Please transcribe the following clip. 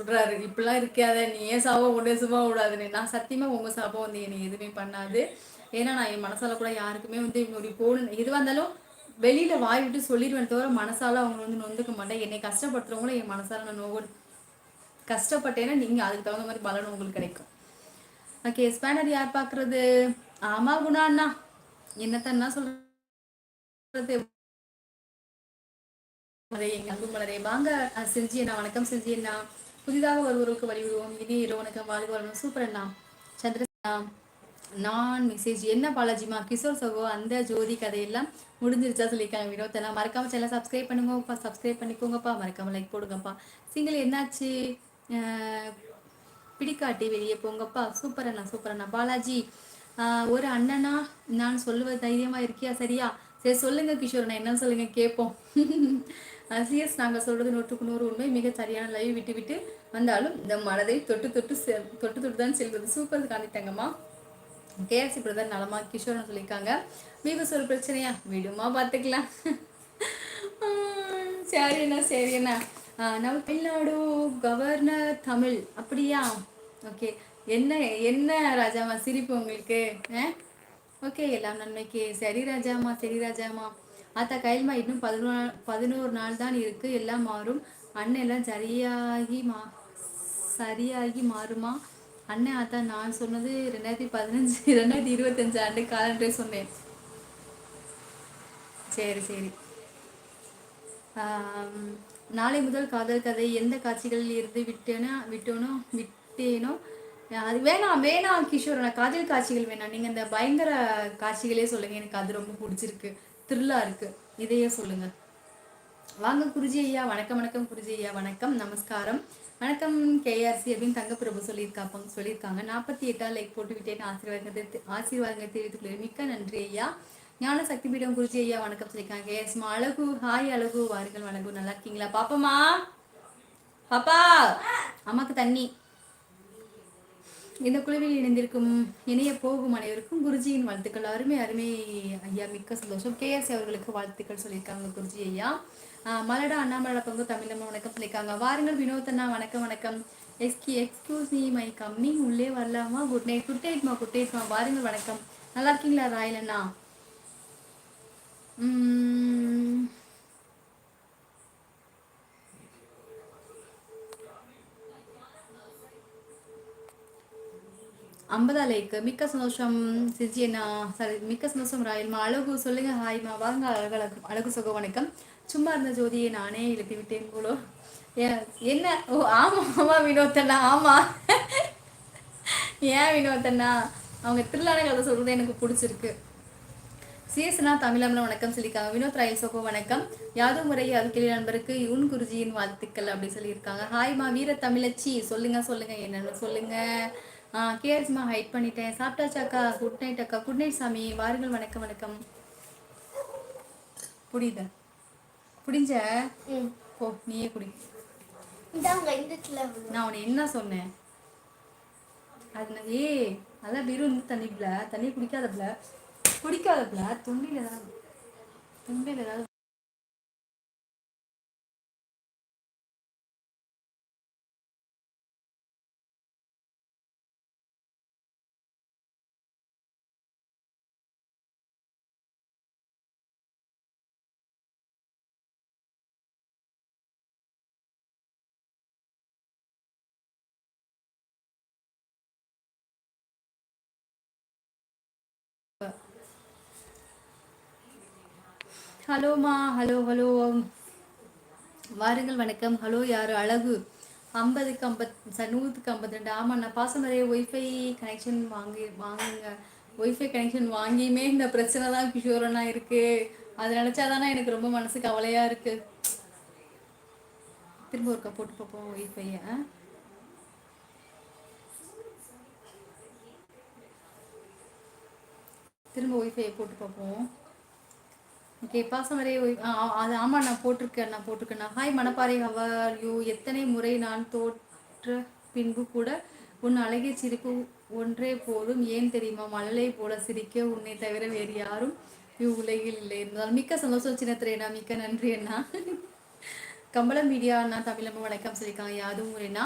சொல்றாரு, இப்படிலாம் இருக்காத, நீ ஏன் சாபம் உடனே சும்மா விடாதுன்னு. நான் சத்தியமா உங்க சாபம் வந்து என்னை எதுவுமே பண்ணாது. ஏன்னா நான் என் மனசால கூட யாருக்குமே வந்து இப்படி போகணும் எதுவாக இருந்தாலும் வெளியில வாய் விட்டு சொல்லிடுவேன் தவிர மனசால அவங்க வந்து நொந்துக்க மாட்டேன். என்னை கஷ்டப்படுத்துறவங்கள என் மனசால நான் கஷ்டப்பட்டேன்னா நீங்க அதுக்கு தகுந்த மாதிரி பலன் உங்களுக்கு கிடைக்கும். ஓகே, ஸ்பேனர் யார் பாக்குறது? ஆமா குணா அண்ணா, என்னத்தன்னா சொல்றது. அன்பு மலரே வாங்க. செஞ்சி அண்ணா வணக்கம். செஞ்சி அண்ணா, புதிதாக வருவருக்கு வழிவிடுவோம். இனி இரவு வணக்கம், வாழ்க வரணும். சூப்பர் அண்ணா. சந்திரசேனா நான் மெசேஜ் என்ன பாலாஜிமா கிஷோர் சகோ அந்த ஜோதி கதையெல்லாம் முடிஞ்சிருச்சா சொல்லியிருக்காங்க வினோத்தெல்லாம். மறக்காம சேனல் சப்ஸ்கிரைப் பண்ணுங்கப்பா, சப்ஸ்கிரைப் பண்ணிக்கோங்கப்பா, மறக்காம லைக் போடுங்கப்பா. சிங்கிள் என்னாச்சு பிடிக்காட்டி வெளியே போங்கப்பா. சூப்பர் அண்ணா, சூப்பர் அண்ணா. பாலாஜி ஒரு அண்ணனா நான் சொல்லுவது தைரியமா இருக்கியா? சரியா சரி சொல்லுங்க கிஷோர், நான் என்ன சொல்லுங்க கேட்போம். சிஎஸ் நாங்கள் சொல்றது 100% உண்மை. மிக சரியான லைவ் விட்டு விட்டு வந்தாலும் இந்த மனதை தொட்டு தொட்டு தொட்டு தொட்டு தான் செல்வது. சூப்பர் காணித்தாங்கம்மா. கேஎஃப்சி பிரதர் நலமா கிஷோர்னு சொல்லியிருக்காங்க. வீவஸ் ஒரு பிரச்சனையா விடுமா பார்த்துக்கலாம். சரி அண்ணா, சரி அண்ணா. நம்ம தமிழ்நாடு கவர்னர் தமிழ் அப்படியா? ஓகே. என்ன என்ன ராஜாமா சிரிப்பு உங்களுக்கு? ஓகே, எல்லாம் நன்மைக்கு. சரி ராஜாமா, சரி ராஜாமா. ஆத்தா கைல்மா இன்னும் 11 நாள் தான் இருக்கு, எல்லாம் மாறும். அண்ணன் எல்லாம் சரியாகி மாறுமா அண்ணன்? ஆத்தா நான் சொன்னது 2025 ஆண்டு காலண்டரை சொன்னேன். சரி சரி. நாளை முதல் காதல் கதை. எந்த காட்சிகளில் இருந்து விட்டேனோ அது வேணாம் வேணாம் கிஷோர், நான் காதல் காட்சிகள் வேணாம். நீங்கள் இந்த பயங்கர காட்சிகளே சொல்லுங்கள், எனக்கு அது ரொம்ப பிடிச்சிருக்கு, த்ரில்லா இருக்கு, இதையே சொல்லுங்க. வாங்க குருஜி ஐயா, வணக்கம் வணக்கம் குருஜி ஐயா, வணக்கம் நமஸ்காரம். வணக்கம் கேஆர்சி அப்படின்னு தங்கப்பிரபு சொல்லியிருக்காங்க. 48 லைக் போட்டு விட்டேன். ஆசீர்வாதங்கள் தெரிவித்துக் மிக்க நன்றி ஐயா. ஞான சக்தி பீடம் குருஜி ஐயா வணக்கம் சொல்லியிருக்காங்க. கேஎஸ் அழகு, ஹாய் அழகு, வாருங்கள் வணக்கம். நல்லா இருக்கீங்களா பாப்பமா? பாப்பா அம்மாக்கு தண்ணி. இந்த குழுவில் இணைந்திருக்கும் இணைய போகும் அனைவருக்கும் குருஜியின் வாழ்த்துக்கள். அருமை அருமை ஐயா, மிக்க சந்தோஷம். கேஎஸ்சி அவர்களுக்கு வாழ்த்துக்கள் சொல்லியிருக்காங்க குருஜி ஐயா. மலடா அண்ணாமலை பங்கு தமிழம்மா வணக்கம் சொல்லியிருக்காங்க. வாருங்கள் வினோத் அண்ணா வணக்கம் வணக்கம். எக்ஸ்கியூஸ் மீ மை கம்மிங், உள்ளே வரலாமா? Good night. குட் நைட்மா, குட் நைட்மா. வாருங்கள் வணக்கம். நல்லா இருக்கீங்களா ராயல் அண்ணா? 50 லைக், மிக்க சந்தோஷம் சிஜி அண்ணா. சாரி, மிக்க சந்தோஷம் ராயல்மா. அழகு சொல்லுங்க ஹாய்மா. வாங்க அழகு அழகு அழகு சுக வணக்கம். சும்மா இருந்த ஜோதியை நானே எழுப்பி விட்டேன் போலோ. என்ன? ஓ ஆமா ஆமா வினோத்தண்ணா, ஆமா. ஏன் வினோத்தண்ணா, அவங்க திருளான கதை சொல்றது எனக்கு பிடிச்சிருக்கு. சிஎஸ்னா தமிழம்ல வணக்கம் சொல்லியிருக்காங்க. வினோத் ராயல் சோகோ வணக்கம். யாதும் முறை அதுக்கிளி நண்பருக்கு உன் குருஜியின் வாழ்த்துக்கள் அப்படி சொல்லியிருக்காங்க. ஹாய்மா வீர தமிழச்சி, சொல்லுங்க சொல்லுங்க என்னன்னு சொல்லுங்க. கேஆர்ஸ்மா ஹைட் பண்ணிட்டேன். சாப்பிட்டாச்சாக்கா? குட் நைட் அக்கா. குட் நைட் சாமி. வாருங்கள் வணக்கம் வணக்கம். புரியுத புடிஞ்ச ஓ நீயே குடி. நான் உன்னை என்ன சொன்னேன்? அது அதான் வெறும் தண்ணி குடிக்காதப்ல தொண்டையில் ஏதாவது ஹலோமா. ஹலோ ஹலோ, வாருங்கள் வணக்கம். ஹலோ யாரு? அழகு 50க்கு 100க்கு 52. ஆமாம், நான் பாசம் நிறைய ஒய்ஃபை கனெக்ஷன் வாங்குங்க. ஒய்ஃபை கனெக்ஷன் வாங்கியுமே இந்த பிரச்சனை தான் கிஷோரனா இருக்கு. அது நினச்சாதானே எனக்கு ரொம்ப மனசு கவலையா இருக்கு. திரும்ப ஒருக்கா போட்டு பார்ப்போம் ஒய்ஃபையை. திரும்ப ஒய்ஃபையை போட்டு பார்ப்போம். ஓகே, பாசம் வரைய அது ஆமாம், நான் போட்டிருக்கேன். Hi Manapparai, how are you? எத்தனை முறை நான் தோற்ற பின்பு கூட உன் அழகிய சிரிப்பு ஒன்றே போதும். ஏன் தெரியுமா? மழலை போல சிரிக்க உன்னை தவிர வேறு யாரும் உலகில் இல்லை என்பதால். மிக்க சந்தோஷம் சின்னத்திரேண்ணா, மிக்க நன்றி அண்ணா. கம்பளம் மீடியா அண்ணா தமிழம்மா வணக்கம் சொல்லியிருக்காங்க. யாதும் முறைனா